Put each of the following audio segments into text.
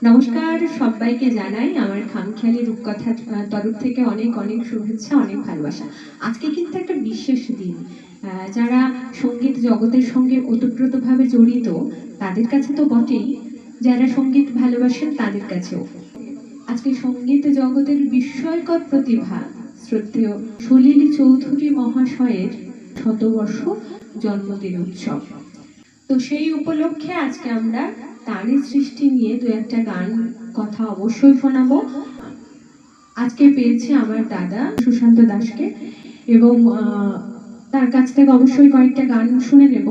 নমস্কার, সবাইকে জানাই আমার খামখেয়ালি রূপকথার তরফ থেকে অনেক অনেক শুভেচ্ছা, অনেক ভালোবাসা। আজকে কিন্তু একটা বিশেষ দিন। যারা সঙ্গীত জগতের সঙ্গে ওতপ্রোতভাবে জড়িত তাদের কাছে তো বটেই, যারা সঙ্গীত ভালোবাসেন তাদের কাছেও। আজকে সঙ্গীত জগতের বিস্ময়কর প্রতিভা শ্রদ্ধেয় সলিল চৌধুরী মহাশয়ের শতবর্ষ জন্মদিন উৎসব। তো সেই উপলক্ষে আজকে আমরা তারই সৃষ্টি নিয়ে দু একটা গান কথা অবশ্যই শোনাবো। আজকে পেয়েছি আমার দাদা সুশান্ত দাসকে, এবং তার কাছ থেকে অবশ্যই কয়েকটা গান শুনে নেব।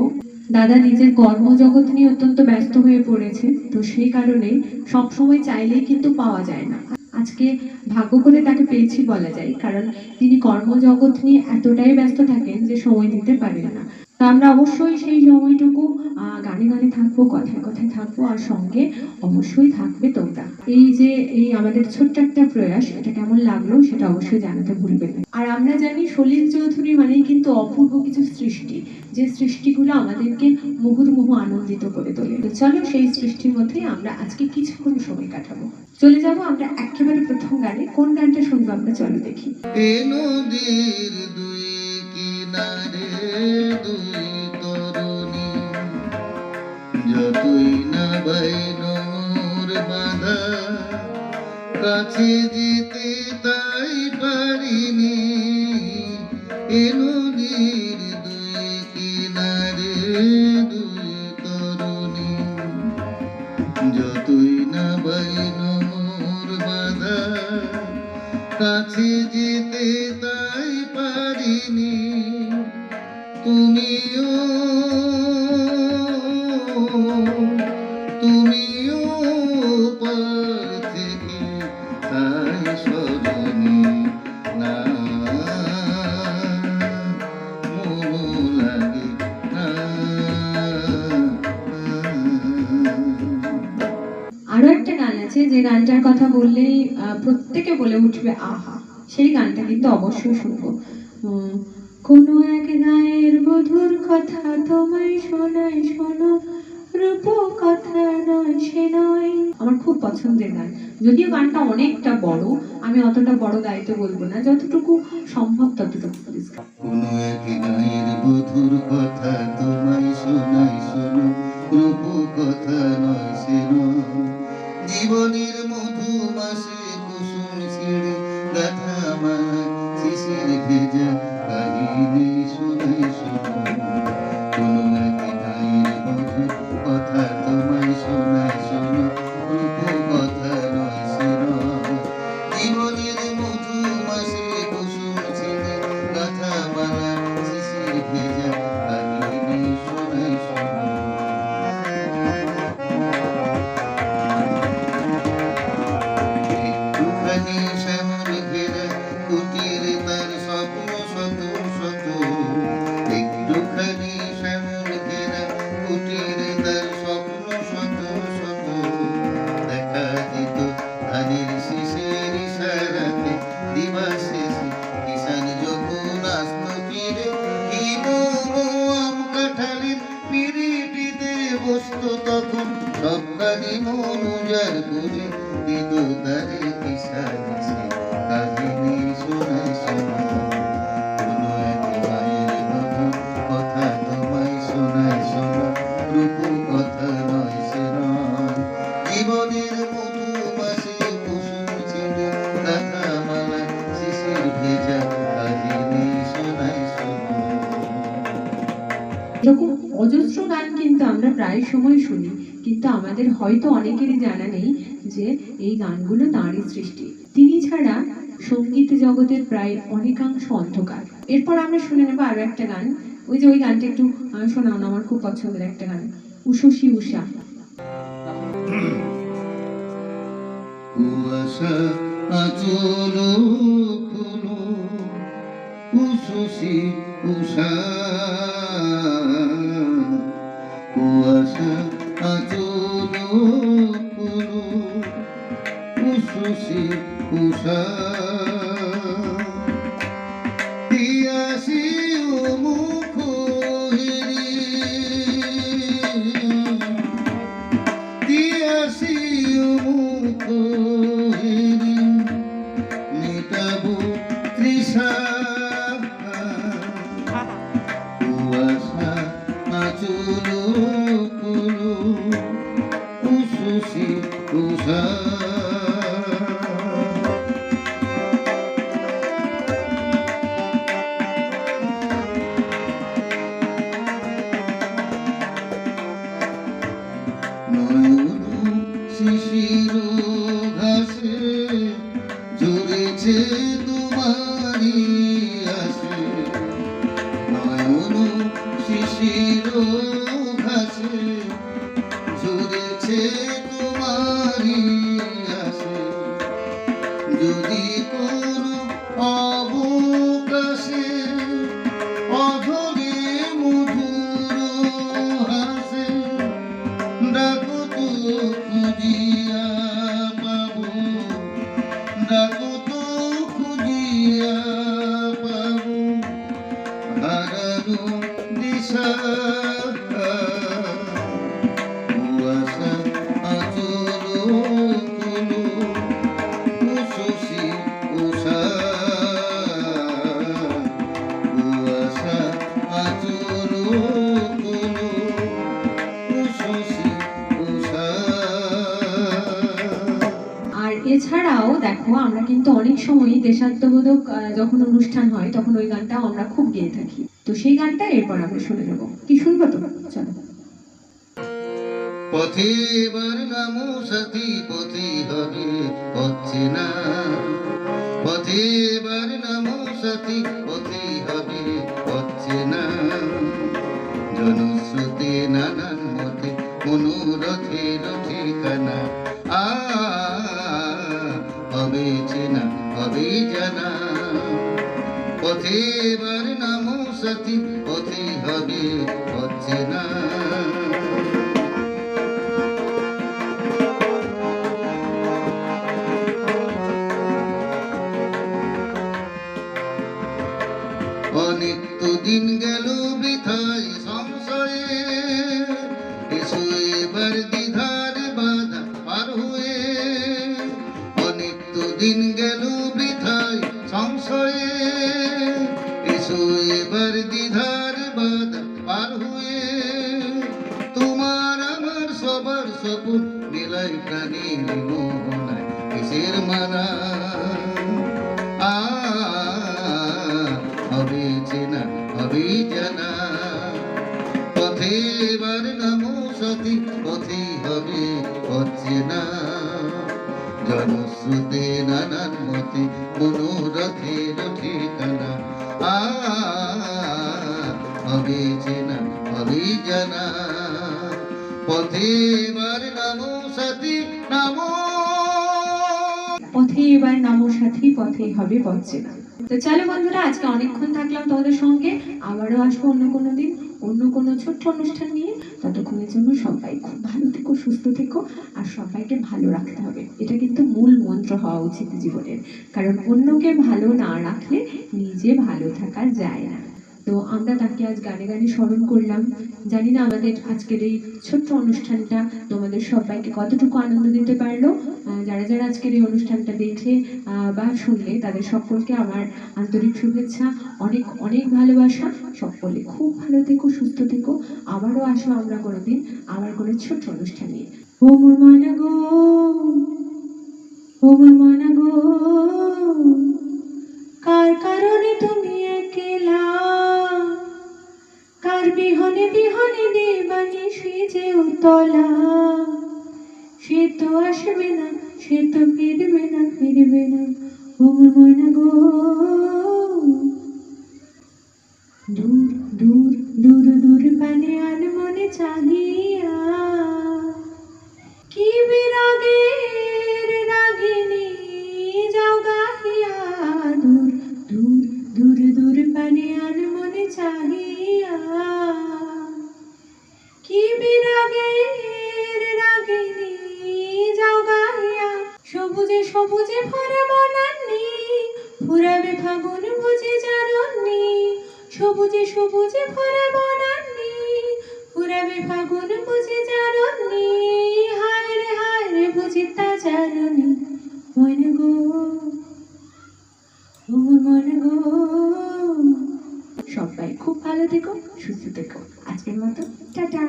দাদা নিজের কর্মজগৎ নিয়ে অত্যন্ত ব্যস্ত হয়ে পড়েছে, তো সেই কারণে সবসময় চাইলেই কিন্তু পাওয়া যায় না। আজকে ভাগ্য করে তাকে পেয়েছি বলা যায়, কারণ তিনি কর্মজগৎ নিয়ে এতটাই ব্যস্ত থাকেন যে সময় দিতে পারেন না। তো আমরা অবশ্যই সেই সময়টুকু গানে গানে থাকবো, কথায় কথায় থাকবো, আর সঙ্গে অবশ্যই থাকবে তোমরা। এই আমাদের ছোট্ট একটা প্রয়াস, এটা কেমন লাগলো সেটা অবশ্যই জানাতে ভুলবেন না। আর আমরা জানি সলিল চৌধুরী মানেই কিন্তু অপূর্ব কিছু সৃষ্টি, যে সৃষ্টিগুলো আমাদেরকে মুহুর্মুহু আনন্দিত করে তোলে। তো চলো সেই সৃষ্টির মধ্যে আমরা আজকে কিছুক্ষণ সময় কাটাবো। চলে যাব আমরা একেবারে প্রথম গানে। কোন গানটা শুনবো আমরা চলো দেখি। নদীর দুই কিনারে দুই তরুণী, যতই না বাইনোর বাঁধা, কাছে যেতে তাই পারিনি। এ নদীর দুই কিনারে দুই তরুণী, যতই না বাইনোর বাঁধা, কাছে যেতে তাই পারিনি। তুমিও পার থেকে তাই সজনী না, মনো লাগে না। আরো একটা গান আছে যে গানটার কথা বললেই প্রত্যেকে বলে উঠবে আহা, সেই গানটা কিন্তু অবশ্যই শুনবো। কোনো এক গায়ের মধুর কথা তোমায় শোনাই, শোনো রূপ কথা নয় সে নয়। আমার খুব পছন্দের গান, যদিও গানটা অনেকটা বড়, আমি অতটা বড় গাইতে বলবো না, যতটুকু সম্ভব ততটুকু প্লিজ। কোনো এক গায়ের মধুর কথা তোমায় শোনাই, শোনো রূপ কথা নয় সে নয়। জীবনের মধু মাসে কুসুম ছিঁড়ে গাথা মালা শিশির ভেজা কাহিনী শোনাই, শোনো। কোনো এক গায়ের মধুর কথা তোমায় শোনাই, শোনো রূপ কথা নয় সে নয়। জীবনের মধু মাসে কুসুম ছিঁড়ে গাথা মালা শিশির ভেজা কাহিনী শোনাই, শোনো। একটুখানি শ্যামল ঘেরা কুটির তার স্বপ্ন শত শত, একটুখানি শ্যামল ঘেরা কুটির তার স্বপ্ন শত শত। দেখা দিত ধানের শীষের ইশারাতে দিবা শেষে, কিষান যখন আসত ফিরে, হিম আম কাঁঠালের পিরিটিতে বসত তখন, সবখানি মন উজাড় করে দিত তারে কিষান সে কাহিনী শোনাই, শোনা। কোনো এক মায়ের মধুর কথা তোমায় শোনাই, শোনা রূপ কথা নয় সে নয়। জীবনের মধু মাসে কুসুম ছিঁড়ে গাথা মালা শিশির ভেজা কাহিনী শোনাই, শোনো। এরকম অজস্র গান কিন্তু আমরা প্রায় সময় শুনি, কিন্তু আমাদের হয়তো অনেকেরই জানা নেই যে এই গানগুলো তাঁরই সৃষ্টি। তিনি ছাড়া সঙ্গীত জগতের প্রায় অনেকাংশ অন্ধকার। এরপর আমরা শুনে নেবো আরো একটা গান। ওই গানটা একটু শোনাও না, আমার খুব পছন্দের একটা গান, উষসী উষা। কুয়াশা আচল খুলো উষসী উষা, কুয়াশা আচল খুলো উষসী উষা। দিয়াছি মুখ হেরি, দিয়াছি উষা নয়ন শিশির ঘাসে ঝরেছে তোমারি আসে নয়ন শিশির ঘাসে ঝরেছে তোমারি আসে যদি কোনো অবকাশে অধরে মধুর হাসে ডাকো তো খুঁজিয়া পাবো ডাকো তো খুঁজিয়া পাবো হারানো দিশা কুয়াশা আচল কুলো শশী উষা কুয়াশা আচল কুলো শশী উষা আর এছাড়াও দেখো আমরা কিন্তু অনেক সময় দেশাত্মবোধক যখন অনুষ্ঠান হয় তখন ওই গানটা আমরা খুব গেয়ে থাকি। তো সেই গানটা এরপর আমরা শুনে নেবো। কি শুনবো তো? চলো। পথে এবার নামো সাথী পথে হবে হচ্ছে না পথে এবার নামো সাথী পথে হবে হচ্ছে না জনস্রোতে নানান মতে মনোরথের ঠিকানা হবে চেনা হবে জানা পথে এবার নামো সাথী পথে হবে হচ্ছে না অনেক তো দিন গেল বৃথায় সংশয়ে এসো এবার দ্বিধার বাধা পার হয়ে অনেক তো দিন গেল বৃথায় সংশয়ে এসো এবার দ্বিধার বাধা পার হয়ে তোমার আমার সবার সপন মেলাই প্রাণীর মোহনায় কিসের মানা হবে চেনা হবে জানা পথে এবার নামো সাথী পথে হবে হচ্ছে না জনস্রোতে নানান মতে মনোরথের ঠিকানা হবে চেনা হবে জানা পথে এবার নামো সাথী নামো পথে এবার নামো সাথী পথে হবে পথে না। তো চলো বন্ধুরা, আজকে অনেকক্ষণ থাকলাম তোমাদের সঙ্গে। আবারও আসবো অন্য কোনো দিন অন্য কোনো ছোট্ট অনুষ্ঠান নিয়ে। ততক্ষণের জন্য সবাই খুব ভালো থেকো, সুস্থ থেকো, আর সবাইকে ভালো রাখতে হবে। এটা কিন্তু মূল মন্ত্র হওয়া উচিত জীবনের, কারণ অন্যকে ভালো না রাখলে নিজে ভালো থাকা যায় না। তো আমরা তাকে আজ গানে গানে স্মরণ করলাম। জানি না আমাদের আজকের এই ছোট্ট অনুষ্ঠানটা তোমাদের সবাইকে কতটুকু আনন্দ দিতে পারলো। যারা যারা আজকের এই অনুষ্ঠানটা দেখলে বা শুনলে তাদের সকলকে আমার আন্তরিক শুভেচ্ছা, অনেক অনেক ভালোবাসা। সকলে খুব ভালো থেকো, সুস্থ থেকো। আবারও আসো আমরা কোনোদিন আবার কোনো ছোট্ট অনুষ্ঠান নিয়ে। ও মোর মনা গো, ও মোর মনা গো, কার কারণে তুমি একলা, কার বিহনে বিহনে দেবানি সেজে উতলা, সে তো আসবে না, সে তো ফিরবে না, ফিরবে না। ও মোর মনা গো, দূর দূর দূর দূর পানে আনমনে চাহিয়া, কি বিরাগের রাগিনী যাও গাহিয়া, দূর দূর দূর দূর পানে আনমনে চাহিয়া, কি বিরাগের রাগিনী যাও গাহিয়া, সবুজে সবুজে ভরা বনান্নি ফুরাবে ফাগুন বুঝে জানন্নি, সবুজে সবুজে ভরা বনান্নি ফুরাবে ফাগুন বুঝে জানন্নি, হায় রে বুঝি তা জাননি। মন গো, ও মন গো, সবাই খুব ভালো থেকো, সুস্থ থেকো। আজকের মতো টাটা।